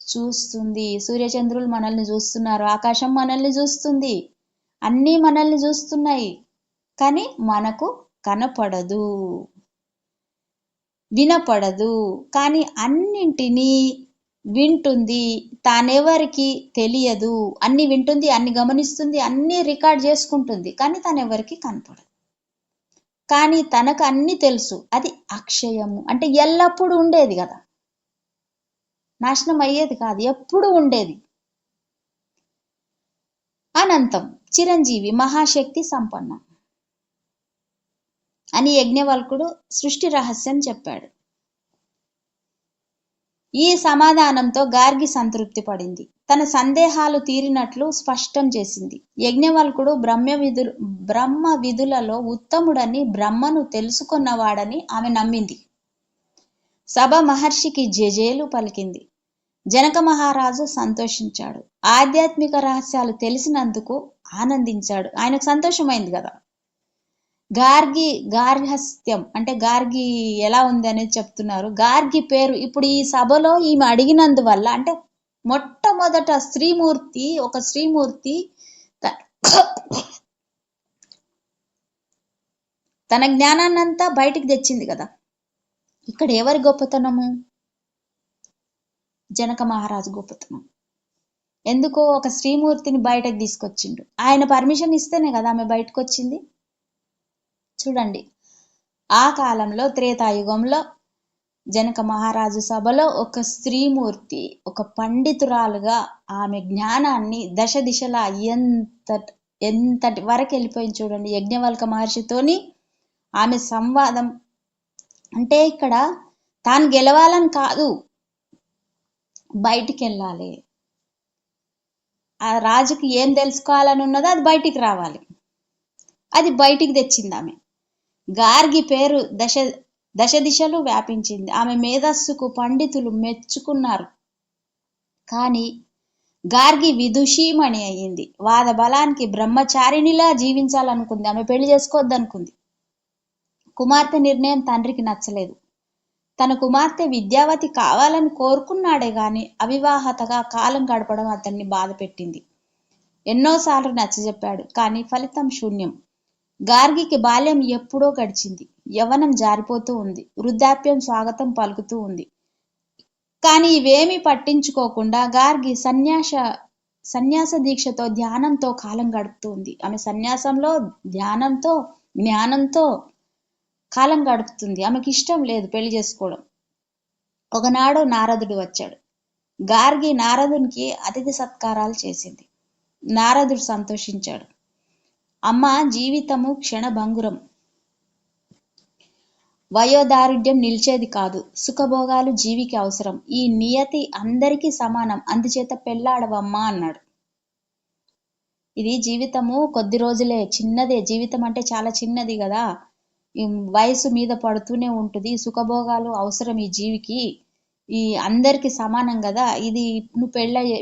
చూస్తుంది. సూర్యచంద్రులు మనల్ని చూస్తున్నారు, ఆకాశం మనల్ని చూస్తుంది, అన్నీ మనల్ని చూస్తున్నాయి, కానీ మనకు కనపడదు, వినపడదు. కానీ అన్నింటినీ వింటుంది, తానెవరికి తెలియదు. అన్ని వింటుంది, అన్ని గమనిస్తుంది, అన్ని రికార్డ్ చేసుకుంటుంది, కానీ తానెవరికి కనపడదు. కానీ తనకు అన్ని తెలుసు. అది అక్షయము. అంటే ఎల్లప్పుడూ ఉండేది కదా, నాశనం అయ్యేది కాదు, ఎప్పుడు ఉండేది. అనంతం, చిరంజీవి, మహాశక్తి సంపన్నం అని యజ్ఞవల్కుడు సృష్టి రహస్యం చెప్పాడు. ఈ సమాధానంతో గార్గి సంతృప్తి పడింది, తన సందేహాలు తీరినట్లు స్పష్టం చేసింది. యజ్ఞవల్కుడు బ్రహ్మ విధులలో ఉత్తముడని, బ్రహ్మను తెలుసుకున్నవాడని ఆమె నమ్మింది. సభ మహర్షికి జేజేలు పలికింది. జనక మహారాజు సంతోషించాడు, ఆధ్యాత్మిక రహస్యాలు తెలిసినందుకు ఆనందించాడు. ఆయనకు సంతోషమైంది కదా. గార్హస్థ్యం అంటే గార్గి ఎలా ఉంది అనేది చెప్తున్నారు. గార్గి పేరు ఇప్పుడు ఈ సభలో ఈమె అడిగినందువల్ల, అంటే మొట్టమొదట ఒక స్త్రీమూర్తి తన జ్ఞానాన్నంతా బయటికి తెచ్చింది కదా. ఇక్కడ ఎవరి గొప్పతనము? జనక మహారాజు గొప్పతనం. ఎందుకో ఒక స్త్రీమూర్తిని బయటకు తీసుకొచ్చిండు, ఆయన పర్మిషన్ ఇస్తేనే కదా ఆమె బయటకు వచ్చింది. చూడండి, ఆ కాలంలో త్రేతాయుగంలో జనక మహారాజు సభలో ఒక స్త్రీమూర్తి, ఒక పండితురాలుగా ఆమె జ్ఞానాన్ని దశ దిశలా ఎంతటి వరకు వెళ్ళిపోయింది చూడండి. యజ్ఞవల్క మహర్షితోని ఆమె సంవాదం. అంటే ఇక్కడ తాను గెలవాలని కాదు, బయటికి వెళ్ళాలి. ఆ రాజుకి ఏం తెలుసుకోవాలని ఉన్నదో అది బయటికి రావాలి, అది బయటికి తెచ్చింది ఆమె. గార్గి పేరు దశ దిశలు వ్యాపించింది. ఆమె మేధస్సుకు పండితులు మెచ్చుకున్నారు. కానీ గార్గి విదుషీమణి అయ్యింది. వాద బలానికి బ్రహ్మచారిణిలా జీవించాలనుకుంది. ఆమె పెళ్లి చేసుకోవద్దనుకుంది. కుమార్తె నిర్ణయం తండ్రికి నచ్చలేదు. తన కుమార్తె విద్యావతి కావాలని కోరుకున్నాడే గాని అవివాహతగా కాలం గడపడం అతన్ని బాధ పెట్టింది. ఎన్నోసార్లు నచ్చజెప్పాడు, కానీ ఫలితం శూన్యం. గార్గికి బాల్యం ఎప్పుడో గడిచింది, యవ్వనం జారిపోతూ ఉంది, వృద్ధాప్యం స్వాగతం పలుకుతూ ఉంది. కానీ ఇవేమీ పట్టించుకోకుండా గార్గి సన్యాస దీక్షతో, ధ్యానంతో కాలం గడుపుతూ ఉంది. ఆమె సన్యాసంలో, ధ్యానంతో, జ్ఞానంతో కాలం గడుపుతుంది. ఆమెకి ఇష్టం లేదు పెళ్లి చేసుకోవడం. ఒకనాడు నారదుడు వచ్చాడు. గార్గి నారదునికి అతిథి సత్కారాలు చేసింది. నారదుడు సంతోషించాడు. అమ్మ, జీవితము క్షణభంగురం, వయోదారుఢ్యం నిలిచేది కాదు, సుఖభోగాలు జీవికి అవసరం, ఈ నియతి అందరికీ సమానం, అందుచేత పెళ్ళాడవమ్మా అన్నాడు. ఇది జీవితము కొద్ది రోజులే, చిన్నదే. జీవితం అంటే చాలా చిన్నది కదా. ఈ వయసు మీద పడుతూనే ఉంటుంది. సుఖభోగాలు అవసరం ఈ జీవికి, ఈ అందరికి సమానం కదా, ఇది నువ్వు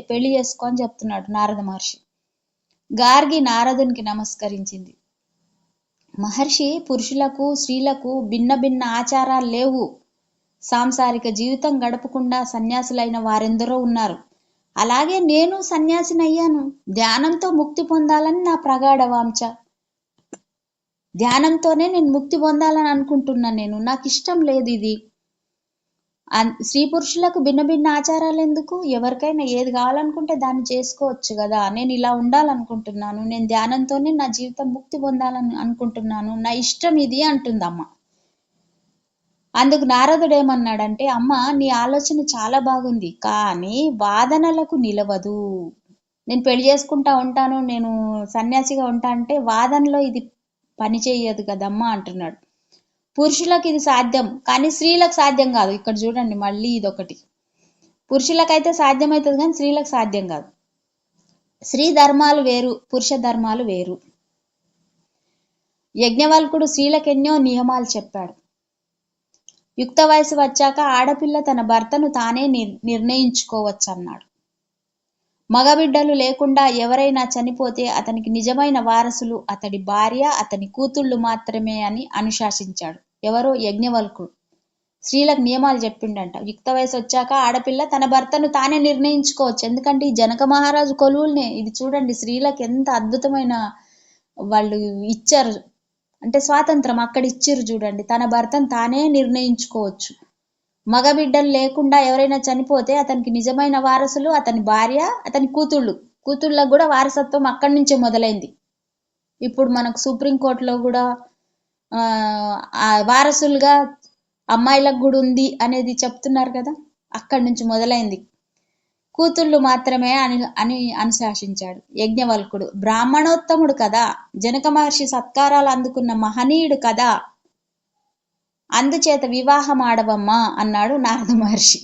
పెళ్లి చేసుకో అని చెప్తున్నాడు నారద మహర్షి. గార్గి నారదునికి నమస్కరించింది. మహర్షి, పురుషులకు స్త్రీలకు భిన్న భిన్న ఆచారాలు లేవు. సాంసారిక జీవితం గడపకుండా సన్యాసులైన వారెందరో ఉన్నారు. అలాగే నేను సన్యాసినయ్యాను. ధ్యానంతో ముక్తి పొందాలని నా ప్రగాఢ వాంఛ. ధ్యానంతోనే నేను ముక్తి పొందాలని అనుకుంటున్నాను. నాకు ఇష్టం లేదు ఇది. స్త్రీ పురుషులకు భిన్న భిన్న ఆచారాలు ఎందుకు? ఎవరికైనా ఏది కావాలనుకుంటే దాన్ని చేసుకోవచ్చు కదా. నేను ఇలా ఉండాలనుకుంటున్నాను. నేను ధ్యానంతోనే నా జీవితం ముక్తి పొందాలని అనుకుంటున్నాను. నా ఇష్టం ఇది అంటుందమ్మ. అందుకు నారదుడు ఏమన్నాడంటే, అమ్మ, నీ ఆలోచన చాలా బాగుంది, కానీ వాదనలకు నిలవదు. నేను పెళ్లి చేసుకుంటా ఉంటాను, నేను సన్యాసిగా ఉంటా అంటే వాదనలో ఇది పని చేయదు కదమ్మా అంటున్నాడు. పురుషులకు ఇది సాధ్యం, కానీ స్త్రీలకు సాధ్యం కాదు. ఇక్కడ చూడండి, మళ్ళీ ఇదొకటి. పురుషులకైతే సాధ్యమవుతుంది కానీ స్త్రీలకు సాధ్యం కాదు. స్త్రీ ధర్మాలు వేరు, పురుష ధర్మాలు వేరు. యజ్ఞవల్కుడు స్త్రీలకు ఎన్నో నియమాలు చెప్పాడు. యుక్త వయసు వచ్చాక ఆడపిల్ల తన భర్తను తానే నిర్ణయించుకోవచ్చు అన్నాడు. మగబిడ్డలు లేకుండా ఎవరైనా చనిపోతే అతనికి నిజమైన వారసులు అతడి భార్య, అతని కూతుళ్ళు మాత్రమే అని అనుశాసించాడు. ఎవరో యజ్ఞవల్కుడు స్త్రీలకు నియమాలు చెప్పిండంట. యుక్త వయసు వచ్చాక ఆడపిల్ల తన భర్తను తానే నిర్ణయించుకోవచ్చు. ఎందుకంటే ఈ జనక మహారాజు కొలువుల్నే ఇది చూడండి, స్త్రీలకు ఎంత అద్భుతమైన వాళ్ళు ఇచ్చారు అంటే స్వాతంత్రం అక్కడ ఇచ్చిర్రు చూడండి. తన భర్తను తానే నిర్ణయించుకోవచ్చు. మగబిడ్డలు లేకుండా ఎవరైనా చనిపోతే అతనికి నిజమైన వారసులు అతని భార్య, అతని కూతుళ్ళకు కూడా వారసత్వం అక్కడి నుంచే మొదలైంది. ఇప్పుడు మనకు సుప్రీంకోర్టులో కూడా వారసులుగా అమ్మాయిలకు కూడా ఉంది అనేది చెప్తున్నారు కదా, అక్కడి నుంచి మొదలైంది. కూతుళ్ళు మాత్రమే అని అనుశాసించాడు యజ్ఞవల్కుడు. బ్రాహ్మణోత్తముడు కదా, జనక మహర్షి సత్కారాలు అందుకున్న మహనీయుడు కదా, అందుచేత వివాహం ఆడవమ్మా అన్నాడు నారద మహర్షి.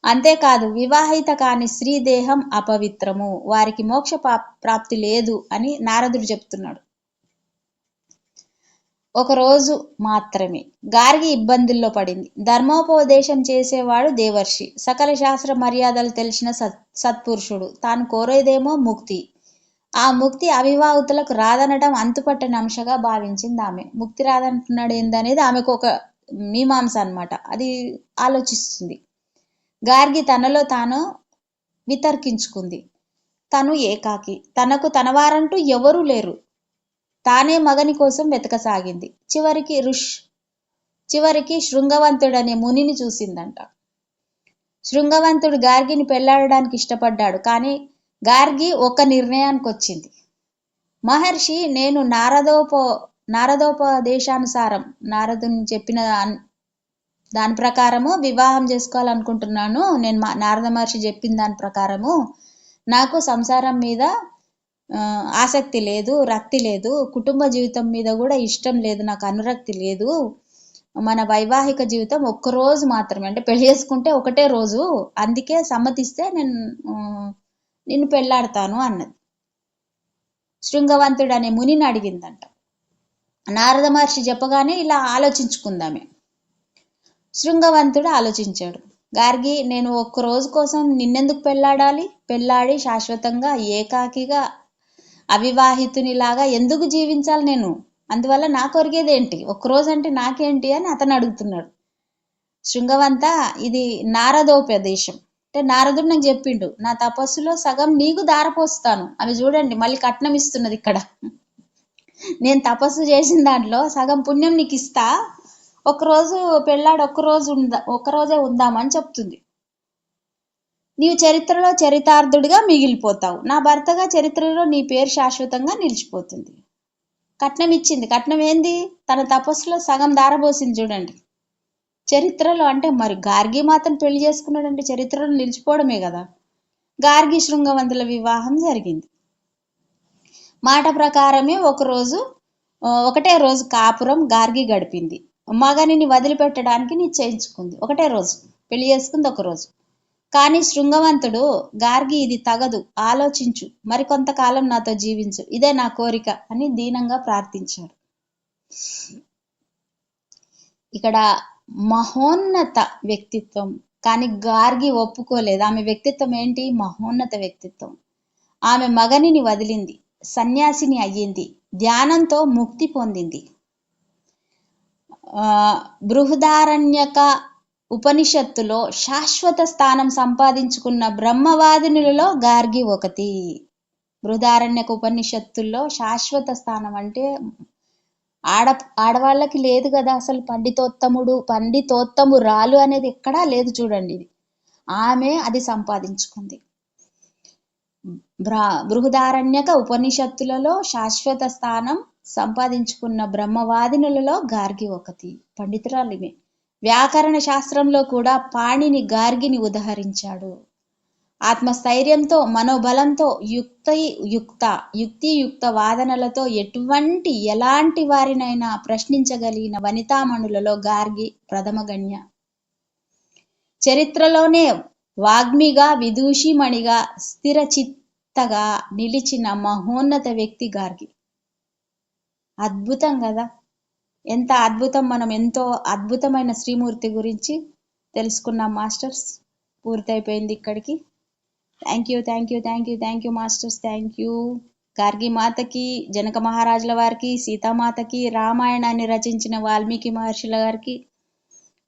అంతేకాదు, వివాహిత కాని స్త్రీ దేహం అపవిత్రము, వారికి మోక్ష ప్రాప్తి లేదు అని నారదుడు చెప్తున్నాడు. ఒకరోజు మాత్రమే గార్గి ఇబ్బందుల్లో పడింది. ధర్మోపదేశం చేసేవాడు దేవర్షి, సకల శాస్త్ర మర్యాదలు తెలిసిన సత్పురుషుడు. తాను కోరేదేమో ముక్తి. ఆ ముక్తి అవివాహితులకు రాదనడం అంతుపట్టని అంశగా భావించింది ఆమె. ముక్తి రాదంటున్నాడు ఏందనేది ఆమెకు ఒక మీమాంస అన్నమాట. అది ఆలోచిస్తుంది. గార్గి తనలో తాను వితర్కించుకుంది. తను ఏకాకి, తనకు తనవారంటూ ఎవరూ లేరు. తానే మగని కోసం వెతకసాగింది. చివరికి శృంగవంతుడనే మునిని చూసిందంట. శృంగవంతుడు గార్గిని పెళ్లాడడానికి ఇష్టపడ్డాడు. కానీ గార్గి ఒక నిర్ణయానికి వచ్చింది. మహర్షి, నేను నారదోపదేశానుసారం, నారదుని చెప్పిన దాని ప్రకారము వివాహం చేసుకోవాలనుకుంటున్నాను. నేను నారద మహర్షి చెప్పిన దాని ప్రకారము నాకు సంసారం మీద ఆసక్తి లేదు, రక్తి లేదు, కుటుంబ జీవితం మీద కూడా ఇష్టం లేదు, నాకు అనురక్తి లేదు. మన వైవాహిక జీవితం ఒక్కరోజు మాత్రమే, అంటే పెళ్లి చేసుకుంటే ఒకటే రోజు, అందుకే సమ్మతిస్తే నిన్ను పెళ్లాడతాను అన్నది. శృంగవంతుడు అనే మునిని అడిగిందంట. నారద మహర్షి చెప్పగానే ఇలా ఆలోచించుకుందామే. శృంగవంతుడు ఆలోచించాడు. గార్గి, నేను ఒక్కరోజు కోసం నిన్నెందుకు పెళ్లాడాలి? పెళ్లాడి శాశ్వతంగా ఏకాకిగా అవివాహితునిలాగా ఎందుకు జీవించాలి నేను? అందువల్ల నా కొరిగేదేంటి? ఒక్కరోజు అంటే నాకేంటి అని అతను అడుగుతున్నాడు. శృంగవంత, ఇది నారదోపదేశం. అంటే నారదుడు నాకు చెప్పిండు, నా తపస్సులో సగం నీకు దారపోస్తాను. అవి చూడండి, మళ్ళీ కట్నం ఇస్తున్నది ఇక్కడ. నేను తపస్సు చేసిన దాంట్లో సగం పుణ్యం నీకు ఇస్తా, ఒకరోజు పెళ్ళాడు, ఒక్కరోజే ఉందామని చెప్తుంది. నీవు చరిత్రలో చరితార్థుడిగా మిగిలిపోతావు. నా భర్తగా చరిత్రలో నీ పేరు శాశ్వతంగా నిలిచిపోతుంది. కట్నం ఇచ్చింది. కట్నం ఏంది? తన తపస్సులో సగం దారబోసింది చూడండి. చరిత్రలో అంటే మరి గార్గి మాత్రం పెళ్లి చేసుకున్నాడంటే చరిత్రలో నిలిచిపోవడమే కదా. గార్గి శృంగవంతుల వివాహం జరిగింది. మాట ప్రకారమే ఒకటే రోజు కాపురం గార్గి గడిపింది. మగనిని వదిలిపెట్టడానికి నిశ్చయించుకుంది. ఒకటే రోజు పెళ్లి చేసుకుంది, ఒకరోజు. కానీ శృంగవంతుడు, గార్గి, ఇది తగదు, ఆలోచించు, మరికొంతకాలం నాతో జీవించు, ఇదే నా కోరిక అని దీనంగా ప్రార్థించాడు. ఇక్కడ మహోన్నత వ్యక్తిత్వం. కానీ గార్గి ఒప్పుకోలేదు. ఆమె వ్యక్తిత్వం ఏంటి? మహోన్నత వ్యక్తిత్వం. ఆమె మగనిని వదిలింది, సన్యాసిని అయ్యింది, ధ్యానంతో ముక్తి పొందింది. బృహదారణ్యక ఉపనిషత్తులో శాశ్వత స్థానం సంపాదించుకున్న బ్రహ్మవాదినులలో గార్గి ఒకటి. బృహదారణ్యక ఉపనిషత్తుల్లో శాశ్వత స్థానం అంటే ఆడవాళ్ళకి లేదు కదా అసలు. పండితోత్తమురాలు అనేది ఎక్కడా లేదు చూడండి. ఆమె అది సంపాదించుకుంది. బృహదారణ్యక ఉపనిషత్తులలో శాశ్వత స్థానం సంపాదించుకున్న బ్రహ్మవాదినులలో గార్గి ఒకటి. పండితురాలిమే. వ్యాకరణ శాస్త్రంలో కూడా పాణిని గార్గిని ఉదహరించాడు. ఆత్మస్థైర్యంతో, మనోబలంతో, యుక్తియుక్త వాదనలతో ఎలాంటి వారినైనా ప్రశ్నించగలిగిన వనితామణులలో గార్గి ప్రథమగణ్య. చరిత్రలోనే వాగ్మిగా, విదూషిమణిగా, స్థిరచిత్తగా నిలిచిన మహోన్నత వ్యక్తి గార్గి. అద్భుతం కదా! ఎంత అద్భుతం! మనం ఎంతో అద్భుతమైన శ్రీమూర్తి గురించి తెలుసుకున్నాం మాస్టర్స్. పూర్తయిపోయింది ఇక్కడికి. Thank you masters. Thank you. Gargi మాతకి, జనక మహారాజుల వారికి, సీతామాతకి, రామాయణాన్ని రచించిన వాల్మీకి మహర్షుల గారికి,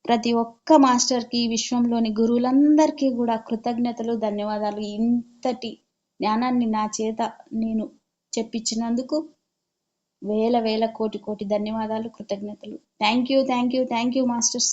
ప్రతి ఒక్క మాస్టర్కి, విశ్వంలోని గురువులందరికీ కూడా కృతజ్ఞతలు, ధన్యవాదాలు. ఇంతటి జ్ఞానాన్ని నా చేత నేను చెప్పించినందుకు వేల కోటి ధన్యవాదాలు, కృతజ్ఞతలు. Thank you masters.